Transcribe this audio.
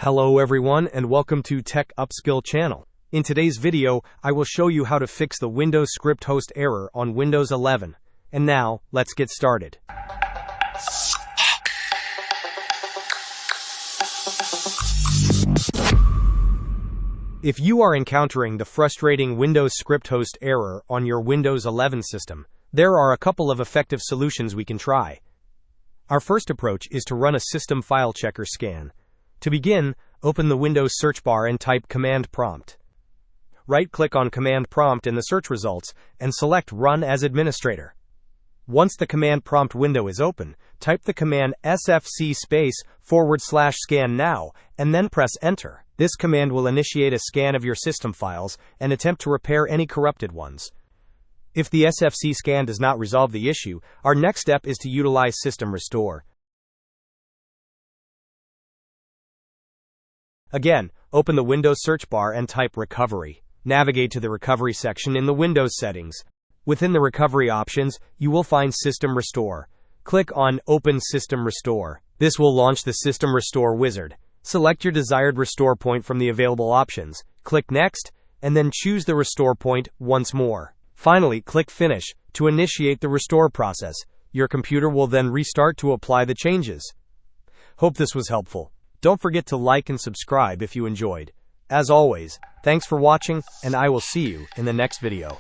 Hello everyone and welcome to Tech Upskill channel. In today's video, I will show you how to fix the Windows script host error on Windows 11. And now, let's get started. If you are encountering the frustrating Windows script host error on your Windows 11 system, there are a couple of effective solutions we can try. Our first approach is to run a system file checker scan. To begin, open the Windows search bar and type Command Prompt. Right-click on Command Prompt in the search results and select Run as Administrator. Once the Command Prompt window is open, type the command sfc/scan now and then press Enter. This command will initiate a scan of your system files and attempt to repair any corrupted ones. If the SFC scan does not resolve the issue, our next step is to utilize System Restore. Again, open the Windows search bar and type Recovery. Navigate to the Recovery section in the Windows settings. Within the Recovery options, you will find System Restore. Click on Open System Restore. This will launch the System Restore wizard. Select your desired restore point from the available options. Click Next, and then choose the restore point once more. Finally, click Finish to initiate the restore process. Your computer will then restart to apply the changes. Hope this was helpful. Don't forget to like and subscribe if you enjoyed. As always, thanks for watching, and I will see you in the next video.